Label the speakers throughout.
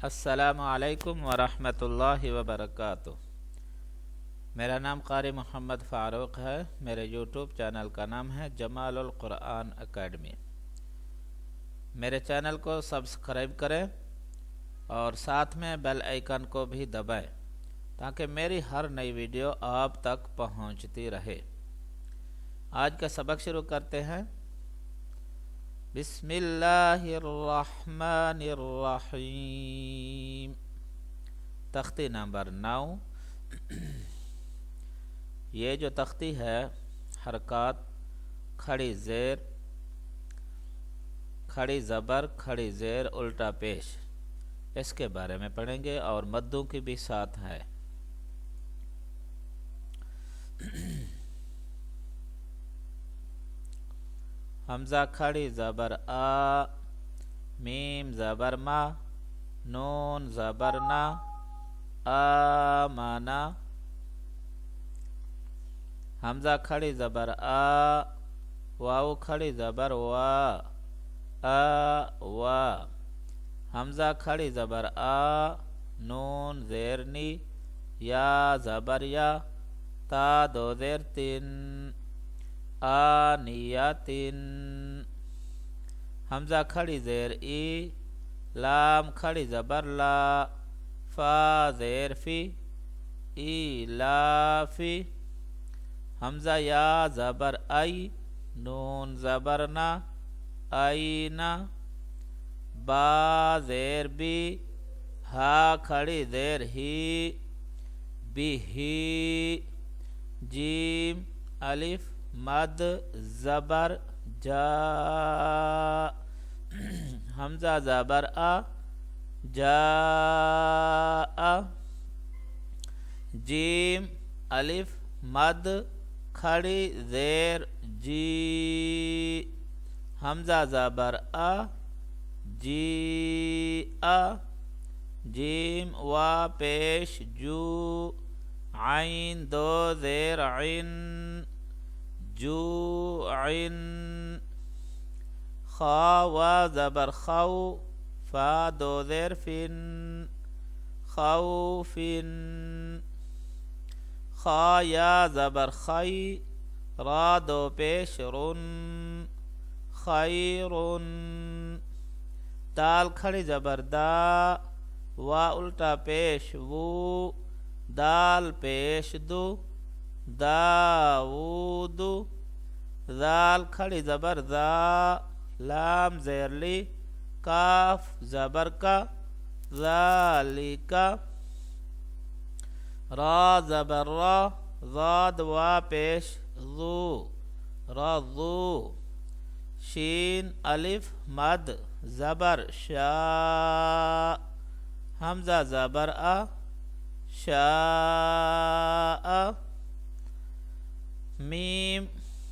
Speaker 1: السلام علیکم ورحمۃ اللہ وبرکاتہ۔ میرا نام قاری محمد فاروق ہے۔ میرے یوٹیوب چینل کا نام ہے جمال القرآن اکیڈمی۔ میرے چینل کو سبسکرائب کریں اور ساتھ میں بیل آئیکن کو بھی دبائیں تاکہ میری ہر نئی ویڈیو آپ تک پہنچتی رہے۔ آج کا سبق شروع کرتے ہیں۔ بسم اللہ الرحمن الرحیم۔ تختی نمبر 9۔ یہ جو تختی ہے حرکات کھڑی زیر، کھڑی زبر، کھڑی زیر، الٹا پیش، اس کے بارے میں پڑھیں گے اور مدوں کی بھی ساتھ ہے۔ حمزہ کھڑی زبر آ، میم زبر ما، نون زبر نا، آمانا۔ حمزہ کھڑی زبر آ، واو کھڑی زبر وا، وا۔ حمزہ کھڑی زبر آ، نون زیر نی، یا زبر یا، تا دو زیر تین، آنیاتن۔ حمزہ کھڑی زیر ای، لام کھڑی زبر لا، فا زیر فی، ای لا فی۔ حمزہ یا زبر ای، نون زبر نا، اینا۔ با زیر بی، ہا کھڑی زیر ہی، بی ہی۔ جیم الف مد زبر جا، حمزہ زبر آ، جا۔ جیم الف مد کھڑی زیر جی، حمزہ زبر آ، جی آ۔ جیم وا پیش جو، عین دو زیر عین، جو عین۔ خا وا زبر خو، فا دو زیر فن، خوفن۔ خا یا زبر خی، را دو پیش رن، خیرن۔ دال کھڑی زبر دا، وا الٹا پیش وو، دال پیش دو، داود۔ ذال کھڑی زبر ذا، لام زیر لی، کاف زبر کا، ذالکا۔ را زبر را، ضاد وا پیش ذو، رضو۔ شین الف مد زبر شا، حمزہ زبر آ، شاء۔ میم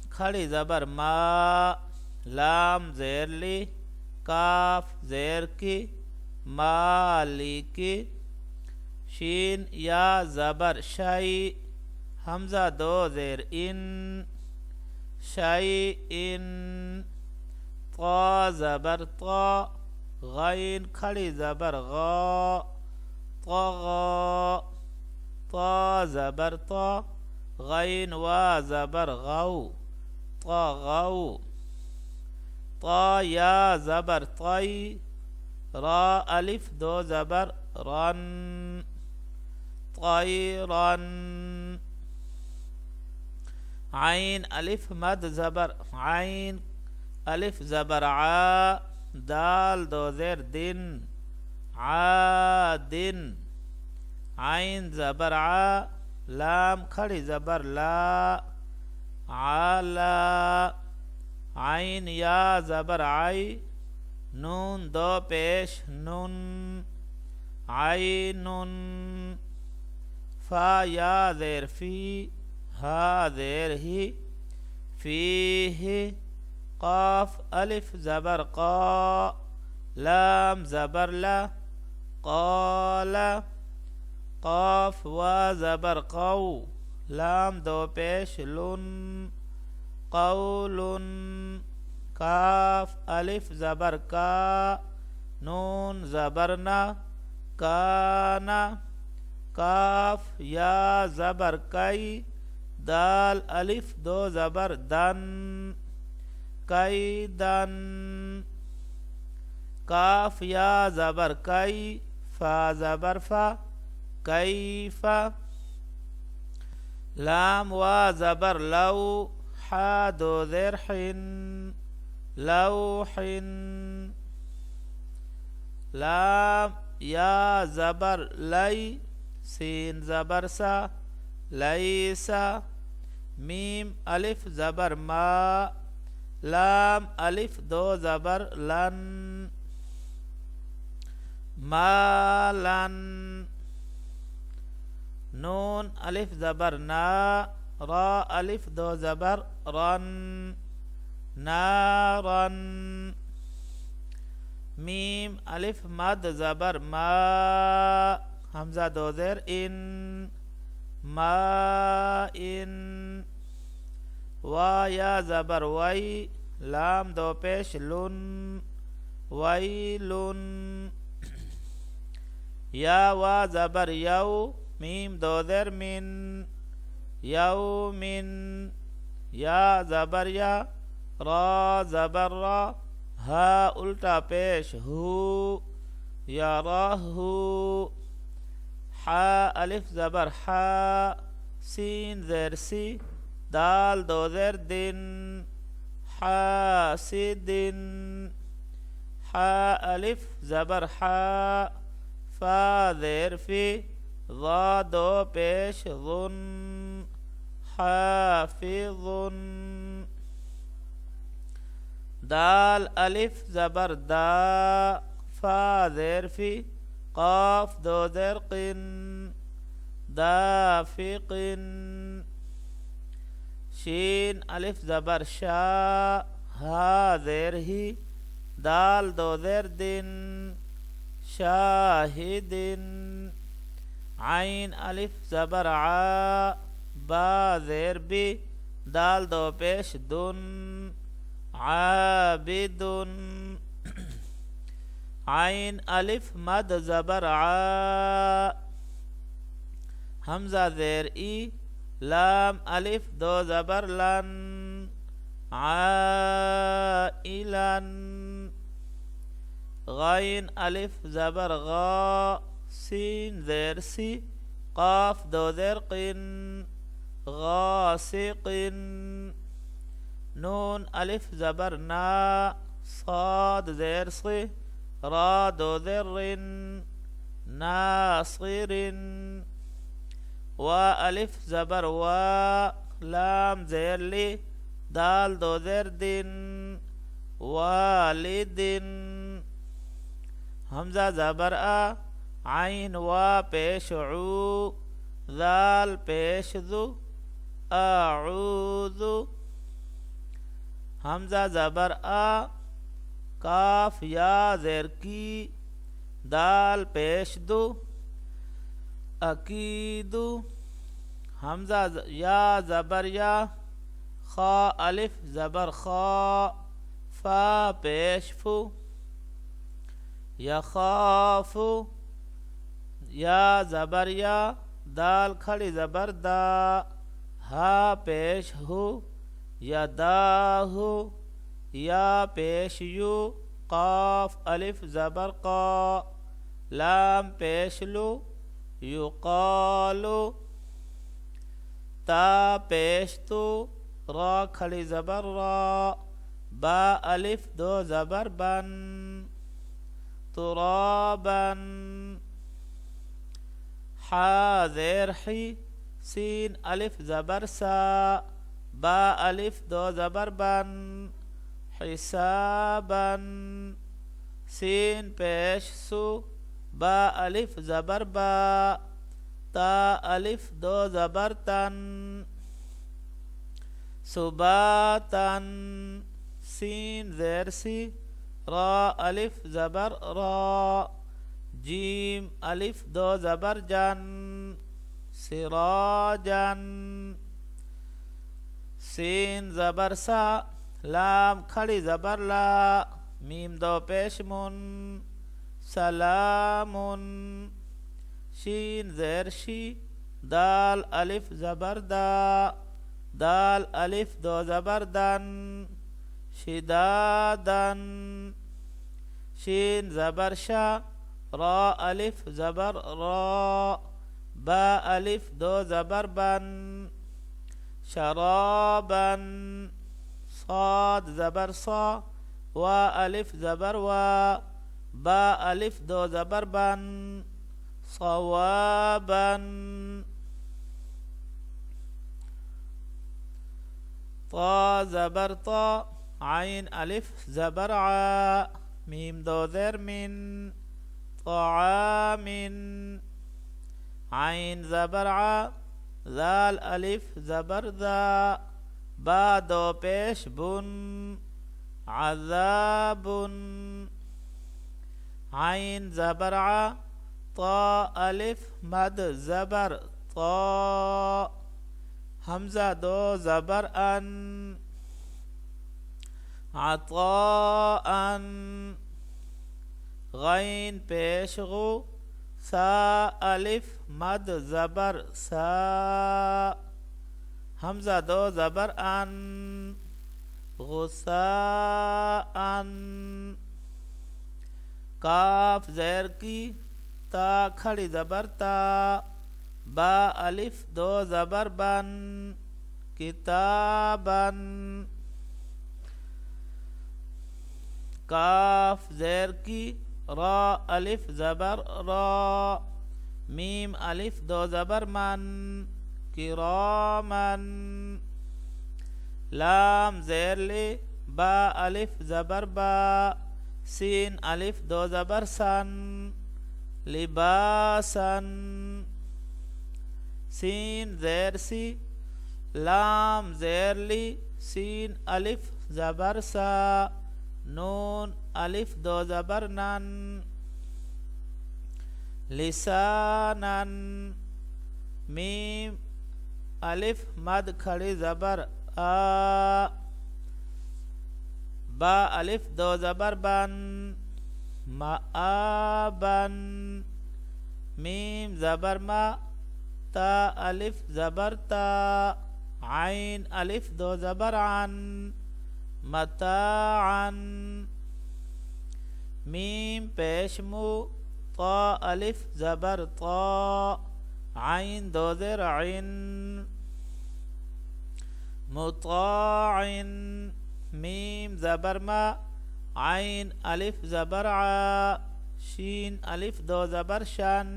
Speaker 1: کھڑی زبر ما، لام زیر لی، کاف زیر کی، مالکی۔ شین یا زبر شئی، حمزہ دو زیر ان، شئی ان۔ طا زبر طا، غین کھڑی زبر غا، طغا۔ طا زبر طا، غین وا زبر غو، طغو۔ طا یا زبر طی، را الف دو زبر رن، طیرن۔ عین الف مد زبر عین، الف زبر عا، دال دو زیر دن، عادن۔ عین زبر عا، لام کھڑی زبر لا، علا۔ عین یا زبر عی، نون دو پیش نن، عینن۔ فا یا زیر فی، ہا زیر ہی، فیہ۔ قاف الف زبر قا، لام زبر لا، قال۔ قاف وا زبر قو، لام دو پیش لن، قول۔ کاف الف زبر کا، نون زبر نا، کانا کاف یا زبر کئی دال الف دو زبر دن کئی دن کاف یا زبر کئی فا زبر فا کیف لام وا زبر لو حا دو زیر حن لوح لام یا زبر لی سین زبر سا لیسا میم الف زبر ما لام الف دو زبر لن مالن نون الف زبر نا را الف دو زبر رن نارن میم الف مد زبر ما حمزہ دو زیر ان ما ان وا یا زبر وی لام دو پیش لن ویلن یا وا زبر یو میم دو زیر من یومن یا زبر یا را زبر را ہا الٹا پیش ہو یا راہ حا الف زبر حا سین زیر سی دال دو زیر دن حاسدن حا الف زبر حا فا زیر فی ضا دو پیش ظن حافظ دال الف زبر دا فا زیر فی قاف دو زیر قن دافق شین الف زبر شا ہا زیر ہی دال دو زیر دن شاہدن عین الف زبر عا با زیر بی دال دو پیش دن عابد عین الف مد زبر عا حمزہ زیر ای لام الف دو زبر لن عائلن غین الف زبر غا سین زیر سی قاف دو زیر قن غاسق نون الف زبر نا صاد زیر صی را دو زیر ناصر و الف زبر و لام زیر لی دال دو زیر دن والدن حمزہ زبر آ عین و پیش عو ذال پیش ذو اعوذ حمزہ زبر آ کاف یا زیر کی دال پیش دو اکید حمزہ یا زبر یا خا الف زبر خا فا پیش فو یخاف یا زبر یا دال کھڑی زبر دا ہا پیش ہو یا دا ہو یا پیش یو قاف الف زبر قا لام پیش لو یقالو تا پیش تو را کھڑی زبر را با الف دو زبر بن ترابا حا زیر حی سین الف زبر سا با الف دو زبر بن حسابا سین پیش سو با الف زبر با تا الف دو زبر تن سباتن سین زیر سی را الف زبر را جیم الف دو زبر جن سراجن سین زبر سا لام کھڑی زبر لا میم دو پیش من سلام شین زیر شی دال الف زبر دا دال الف دو زبر دن شدادن شین زبر شا را الف زبر را با الف دو زبر بن شرابا صاد زبر صا و الف زبر و با الف دو زبر بن صوابا طا زبر طا عين الف زبر ع ميم دو زر من طعام عين زبر ع ذال الف زبر ذا با دو پیش بن عذاب عين زبر ع طا الف مد زبر طا حمزہ دو زبر ان عطاء غین پیش غو سا الف مد زبر سا حمزہ دو زبر ان غساء کاف زیر کی تا کھڑی زبر تا با الف دو زبر بن کتابن کاف زیر کی را الف زبر را میم الف دو زبر من کرامن لام زیر لی با الف زبر با سین الف دو زبر سن لباسن سین زیر سی لام زیر لی سین الف زبر سا نون الف دو زبر نن لسانن میم الف مد کھڑی زبر آ با الف دو زبر بن مآبن میم زبر ما تا الف زبر تا عین الف دو زبر عن متاعا میم پیش مو طا الف زبر طا عین دو زر عن مطاع میم زبر ما عین الف زبر ع شین الف دو زبر شن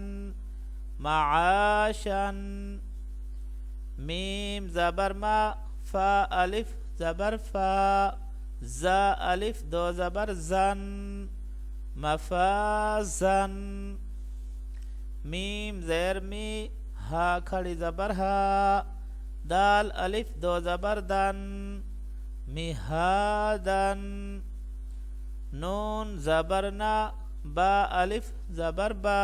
Speaker 1: معاشا میم زبر ما فا الف زبر فا زا الف دو زبر زن مفازن میم زیر می ہا کھڑی زبر ہا دال الف دو زبر دن مہادن نون زبر نا با الف زبر با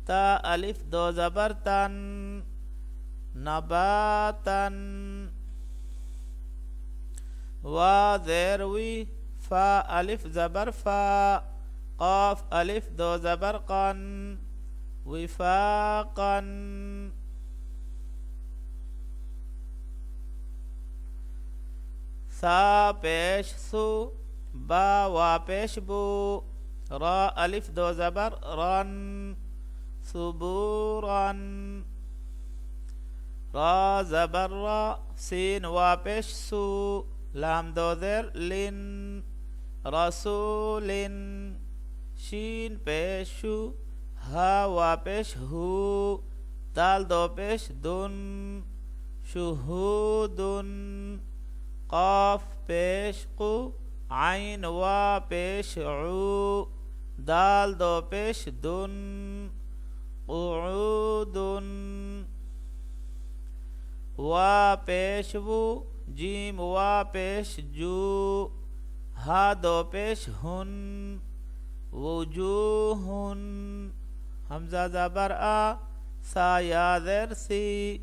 Speaker 1: تا الف دو زبر تن نباتن وا زیر وی فا الف زبر فا قاف الف دو زبر قن وفاقا سا پیش سو با وا پیش بو را الف دو زبر رن صبورا را زبر را سین وا پیش سو لام دو زر لن رسول شین پیش شو ہا وا پیش ہو دال دو پیش دن شہودن قاف پیش قو عین وا پیش عو دال دو پیش دن قعودن وا پیش وو جیم وا پیش جو ہا دو پیش ہن وجوہن حمزہ زبر آ سا یا زیر سی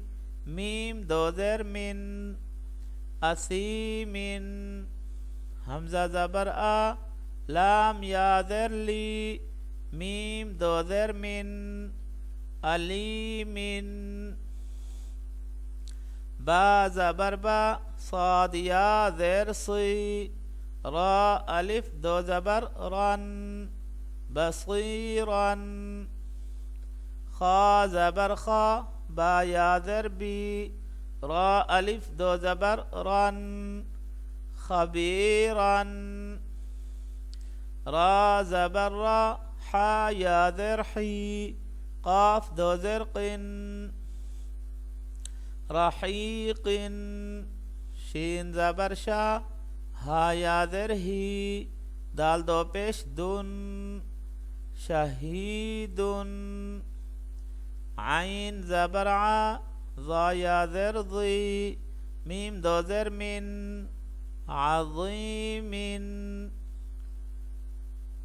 Speaker 1: میم دو زیر من اسیمن حمزہ زبر آ لام یا زیر لی میم دو زیر من علیم با زبر با صاد یا زیر صی را الف دو زبر رن بصیرا خا زبر خا با یا زیر بی را الف دو زبر رن خبیرا را زبر را حا یا زیر حی قاف دو زر قن رحیق شین زبر شا ہا یا زر ہی دال دو پیش دن شہید عین زبر ع ضا یا زر ضی میم دو زر من عظیم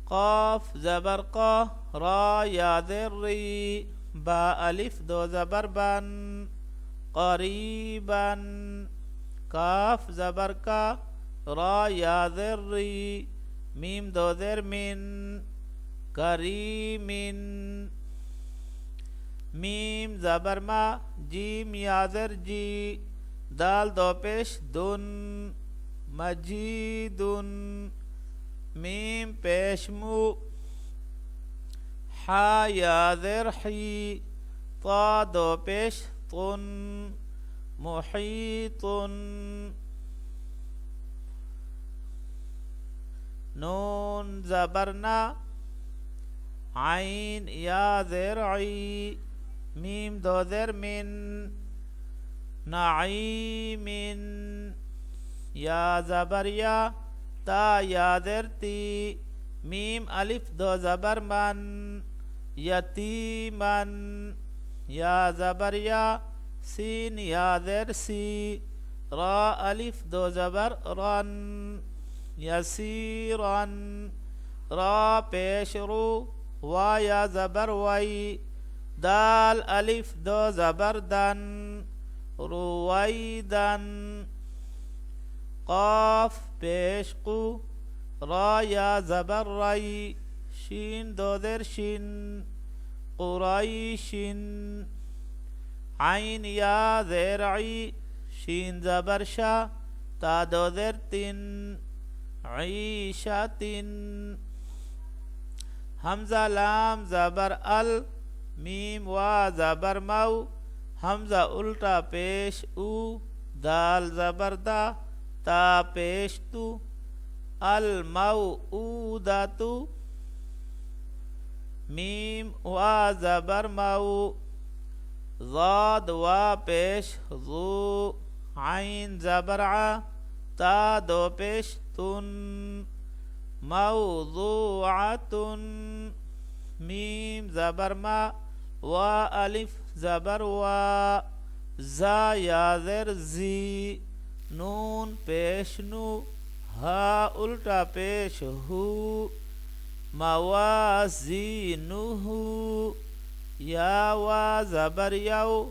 Speaker 1: قاف زبر قا را یا زر ری با الف دو زبر بن قریبا کاف زبر کا را یا زر ری میم دو زر من کریم میم زبر ما جیم یا زر جی دال دو پیش دن مجید میم پیش مو حا یا زر حی طا دو پیش طن محیط نون زبرنا عین یا زر عی میم دو زر من نعیم یا زبر یا تا یا زر تی میم الف دو زبر من یتیمن یا زبر یا سین یا زر سی را الف دو زبر رن یسیرن را پیش رو وا یا زبر وی دال الف دو زبر دن رویدن قاف پیش قو را یا زبر ری شین دو در شین قریشن عین یا زرعی شین زبر شا تا دو در تن عیشتن حمزہ لام زبر ال میم وا زبر مو حمزہ الٹا پیش او دال زبر دا تا پیش تو الموعودۃ میم وا زبر مو ضاد وا پیش ذو عین زبر ع تا دو پیش تن موضوعۃ میم زبر ما وا الف زبر وا زا یا زر زی نون پیش نو ہا الٹا پیش ہو موازینہ یا وا زبر یو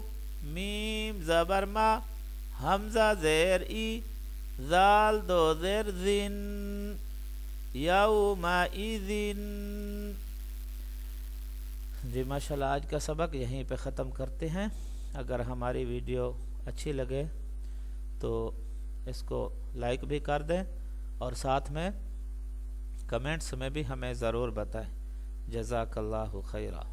Speaker 1: میم زبر ما حمزہ زیر ای ذال دو زر زن یومئذ جی ماشاءاللہ آج کا سبق یہیں پہ ختم کرتے ہیں. اگر ہماری ویڈیو اچھی لگے تو اس کو لائک بھی کر دیں اور ساتھ میں کمنٹس میں بھی ہمیں ضرور بتائیں. جزاک اللہ خیرہ.